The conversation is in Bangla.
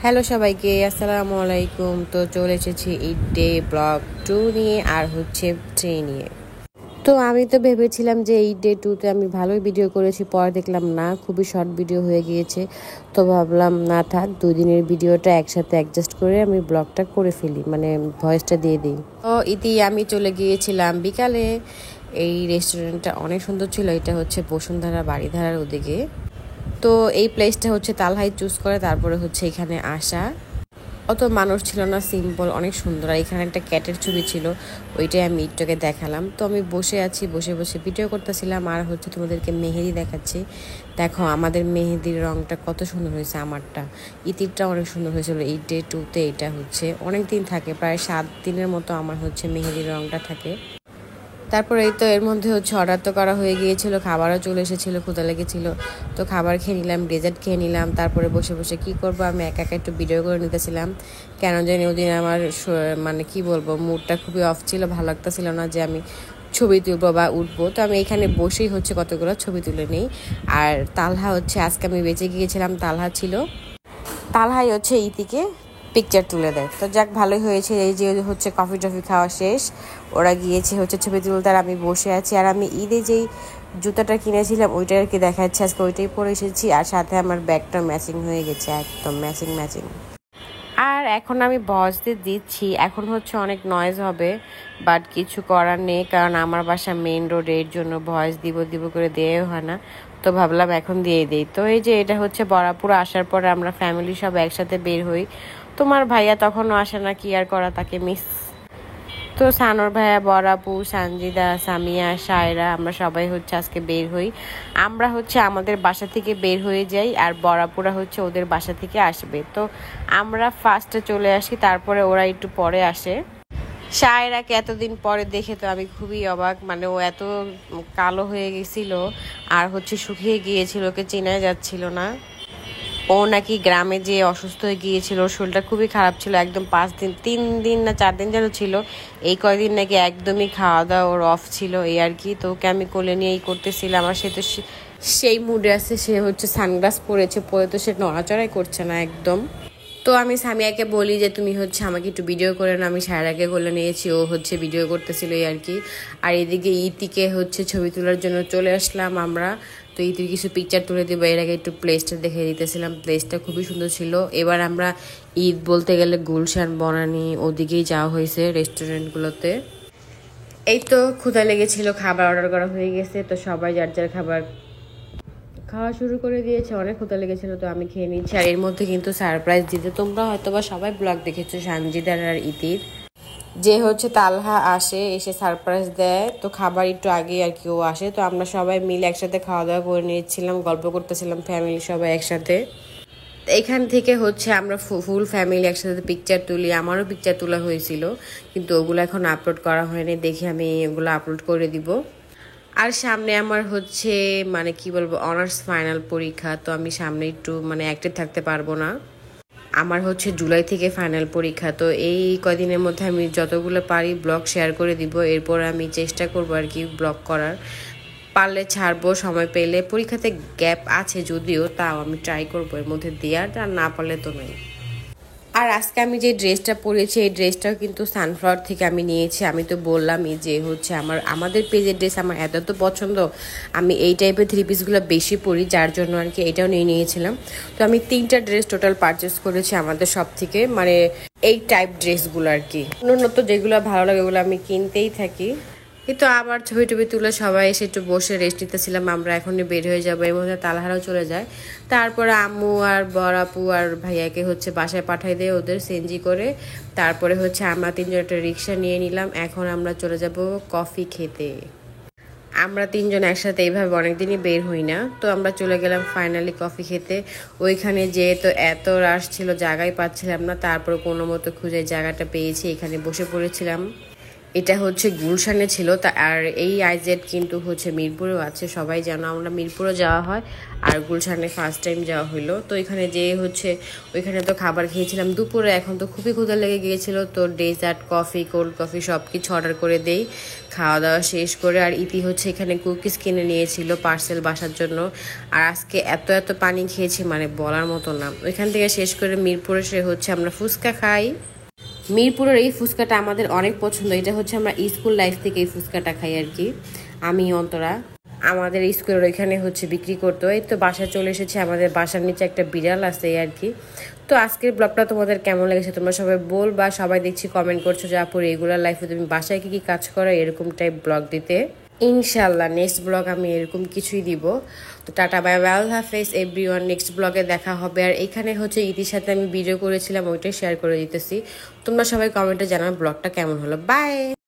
হ্যালো সবাইকে, আসসালামু আলাইকুম। তো চলে এসেছি ঈদ ডে ব্লগ 2 নিয়ে আর হচ্ছে 3 নিয়ে। তো আমি তো ভেবেছিলাম যে ঈদ ডে 2তে আমি ভালোই ভিডিও করেছি, পরে দেখলাম না, খুবই শর্ট ভিডিও হয়ে গিয়েছে। তো ভাবলাম না থাক, 2 দিনের ভিডিওটা একসাথে অ্যাডজাস্ট করে আমি ব্লগটা করে ফেলি, মানে ভয়েসটা দিয়ে দিই। তো ইতি আমি চলে গিয়েছিলাম বিকালে। এই রেস্টুরেন্টটা অনেক সুন্দর ছিল, এটা হচ্ছে বসুন্ধরা বাড়িধারার ওদিকে। তো এই প্লেসটা হচ্ছে তালহাই চুজ করে, তারপরে হচ্ছে এখানে আসা। অত মানুষ ছিল না, সিম্পল, অনেক সুন্দর। আর এখানে একটা ক্যাটের ছবি ছিল, ওইটাই আমি একটুকে দেখালাম। তো আমি বসে আছি, বসে বসে ভিডিও করতেছিলাম আর হচ্ছে তোমাদেরকে মেহেদি দেখাচ্ছি। দেখো আমাদের মেহেদির রংটা কত সুন্দর হয়েছে, আমারটা। ইতিরটা অনেক সুন্দর হয়েছিল। ঈদ ডে 2তে এটা হচ্ছে অনেক দিন থাকে, প্রায় 7 দিনের মতো আমার হচ্ছে মেহেদির রংটা থাকে। তারপরে এই তো এর মধ্যে হচ্ছে অর্ডার তো করা হয়ে গিয়েছিল, খাবারও চলে এসেছিলো, ক্ষুধা লেগেছিল। তো খাবার খেয়ে নিলাম, ডেজার্ট খেয়ে নিলাম। তারপরে বসে বসে কি করব, আমি একা একা একটু ভিডিও করে নিতেছিলাম। কেন জানি ওদিন আমার মানে কি বলবো, মুডটা খুবই অফ ছিল, ভালো লাগতেছিল না যে আমি ছবি তুলবো বা উঠবো। তো আমি এখানে বসেই হচ্ছে কতগুলো ছবি তুলে নিই। আর তালহা হচ্ছে, আজকে আমি বেঁচে গিয়েছিলাম, তালহা ছিল, তালহাই হচ্ছে ইতিকে পিকচার তুলে দেয়। তো যাক, ভালোই হয়েছে। এই যে হচ্ছে কফি টফি খাওয়া শেষ, ওরা গিয়েছে হচ্ছে ছবি তুলতে, আর আমি বসে আছি। আর আমি ঈদে যেই জুতাটা কিনেছিলাম ওইটা আর কি দেখাচ্ছে, আজকে ওইটাই পরে এসেছি। আর সাথে আমার ব্যাগটা ম্যাচিং হয়ে গেছে, একদম ম্যাচিং ম্যাচিং। আর এখন আমি ভয়েস দিচ্ছি, এখন হচ্ছে অনেক নয়েজ হবে, বাট কিছু করার নেই, কারণ আমার বাসা মেইন রোডে, এর জন্য ভয়েস দিব দিব করে দেওয়াই হয় না। তো ভাবলাম এখন দিয়ে দিই। তো এই যে এটা হচ্ছে বরাপুর আসার পরে আমরা ফ্যামিলি সব একসাথে বের হই। তোমার ভাইয়া তখনও আসে না, কি আর করা, তাকে মিস। তো সানোর ভাইয়া, বরাপু, সানজিদা, সামিয়া, সায়রা, আমরা সবাই হচ্ছে আজকে বের হই। আমরা হচ্ছে আমাদের বাসা থেকে বের হয়ে যাই, আর বরাপুরা হচ্ছে ওদের বাসা থেকে আসবে। তো আমরা ফার্স্টে চলে আসি, তারপরে ওরা একটু পরে আসে। সায়রাকে এতদিন পরে দেখে তো আমি খুবই অবাক, মানে ও এত কালো হয়ে গেছিল আর হচ্ছে শুকিয়ে গিয়েছিল, ওকে চেনা যাচ্ছিল না। ও নাকি গ্রামে যে অসুস্থ হয়ে গিয়েছিল, ওর শরীরটা খুবই খারাপ ছিল, একদম 5 দিন, 3 দিন না 4 দিন যেন ছিল। এই কয়দিন নাকি একদমই খাওয়া দাওয়া ওর অফ ছিল, এই আর কি। তো ওকে আমি কোলে নিয়েই করতেছিলাম, আর সে তো সেই মুডে আছে, সে হচ্ছে সানগ্লাস পরেছে, পরে তো সে নড়াচড়াই করছে না একদম। তো আমি সামিয়াকে বলি যে তুমি হচ্ছে আমাকে একটু ভিডিও করে না, আমি সায়রাকে কোলে নিয়েছি, ও হচ্ছে ভিডিও করতেছিল, এই আর কি। আর এদিকে ইতিকে হচ্ছে ছবি তোলার জন্য চলে আসলাম আমরা। তো ইতির কিছু পিকচার তুলে দিব, এর আগে একটু প্লেসটা দেখে দিতেছিলাম, প্লেসটা খুবই সুন্দর ছিল। এবার আমরা ঈদ বলতে গেলে গুলশান, বনানী ওদিকেই যাওয়া হয়েছে রেস্টুরেন্টগুলোতে। এই তো ক্ষুধা লেগেছিল, খাবার অর্ডার করা হয়ে গেছে, তো সবাই যার যার খাবার খাওয়া শুরু করে দিয়েছে। অনেক ক্ষুধা লেগেছিল, তো আমি খেয়ে নিচ্ছি। আর এর মধ্যে কিন্তু সারপ্রাইজ দিতে, তোমরা হয়তো বা সবাই ব্লগ দেখেছো সানজিদার আর ইতির, যে হচ্ছে তালহা আসে, এসে সারপ্রাইজ দেয়। তো খাবার একটু আগে আর কি ও আসে, তো আমরা সবাই মিলে একসাথে খাওয়া দাওয়া করে নিয়েছিলাম, গল্প করতেছিলাম ফ্যামিলি সবাই একসাথে। এখান থেকে হচ্ছে আমরা ফুল ফ্যামিলি একসাথে পিকচার তুলি, আমারও পিকচার তোলা হয়েছিল, কিন্তু ওগুলো এখন আপলোড করা হয়নি, দেখি আমি ওগুলো আপলোড করে দিব। আর সামনে আমার হচ্ছে মানে কি বলবো, অনার্স ফাইনাল পরীক্ষা, তো আমি সামনে একটু মানে অ্যাক্টিভ থাকতে পারবো না। আমার হচ্ছে জুলাই থেকে ফাইনাল পরীক্ষা, তো এই কদিনের মধ্যে আমি যতগুলো পারি ব্লগ শেয়ার করে দিব। এরপর আমি চেষ্টা করবো আর কি ব্লগ করার, পারলে ছাড়বো, সময় পেলে। পরীক্ষাতে গ্যাপ আছে যদিও, তাও আমি ট্রাই করবো এর মধ্যে দেওয়ার, আর না পারলে তো নেই। আর আজকে আমি যে ড্রেসটা পরেছি, এই ড্রেসটাও কিন্তু সানফ্লাওয়ার থেকে আমি নিয়েছি। আমি তো বললামই যে হচ্ছে আমাদের পেজের ড্রেস আমার এত তো পছন্দ, আমি এই টাইপের 3 পিসগুলো বেশি পরি, যার জন্য আর কি এটাও নিয়ে নিয়েছিলাম। তো আমি 3টা ড্রেস টোটাল পারচেস করেছি আমাদের সব থেকে, মানে এই টাইপ ড্রেসগুলো আর কি। অন্যান্য যেগুলো ভালো লাগে ওগুলো আমি কিনতেই থাকি। কিন্তু আবার ছবি টবি তুলে সবাই এসে একটু বসে রেস্ট নিতেছিলাম, আমরা এখনই বের হয়ে যাবো। এর মধ্যে তালহারাও চলে যায়। তারপরে আম্মু আর বড়াপু আর ভাইয়াকে হচ্ছে বাসায় পাঠাই দেয় ওদের সিএনজি করে। তারপরে হচ্ছে আমরা 3জন একটা রিক্সা নিয়ে নিলাম, এখন আমরা চলে যাব কফি খেতে। আমরা 3জন একসাথে এইভাবে অনেকদিনই বের হই না, তো আমরা চলে গেলাম ফাইনালি কফি খেতে। ওইখানে যেয়ে তো এত রাশ ছিল, জায়গায় পাচ্ছিলাম না, তারপর কোনো মতো খুঁজে জায়গাটা পেয়েছি, এখানে বসে পড়েছিলাম। এটা হচ্ছে গুলশানে ছিল তা, আর এই আইজেড কিন্তু হচ্ছে মিরপুরেও আছে, সবাই জানো আমরা মিরপুরে যাওয়া হয় আর গুলশানে ফার্স্ট টাইম যাওয়া হলো। তো এখানে যে হচ্ছে ওইখানে তো খাবার খেয়েছিলাম দুপুরে, এখন তো খুবই ক্ষুধা লেগে গিয়েছিল, তো ডেজার্ট কফি কোল্ড কফি সব কিছু অর্ডার করে দেই খাওয়া দাওয়া শেষ করে। আর ইতি হচ্ছে এখানে কুকিজ কিনে নিয়েছিল পার্সেল বাসার জন্য। আর আজকে এত এত পানি খেয়েছি মানে বলার মতো না। ওইখান থেকে শেষ করে মিরপুরে সে হচ্ছে আমরা ফুচকা খাই। মিরপুরের এই ফুচকাটা আমাদের অনেক পছন্দ, এটা হচ্ছে আমরা স্কুল লাইফ থেকে এই ফুচকাটা খাই আর কি, আমি অন্তরা। আমাদের স্কুলের ওইখানে হচ্ছে বিক্রি করতো। এই তো বাসায় চলে এসেছে, আমাদের বাসার নিচে একটা বিড়াল আছে এই আর কি। তো আজকের ব্লগটা তোমাদের কেমন লেগেছে তোমরা সবাই বলবা। সবাই দেখছি কমেন্ট করছো যে আপু রেগুলার লাইফে তুমি বাসায় কি কি কাজ করো এরকম টাইপ ব্লগ দিতে। ইনশাল্লাহ নেক্সট ব্লগ আমি এরকম কিছুই দিব। তো টাটা বাই বাই, আল্লাহ হাফেজ এভরিওয়ান, নেক্সট ব্লগে দেখা হবে। আর এখানে হচ্ছে ইতির সাথে আমি ভিডিও করেছিলাম, ওইটাই শেয়ার করে দিতেছি। তোমরা সবাই কমেন্টে জানার ব্লগটা কেমন হলো। বাই।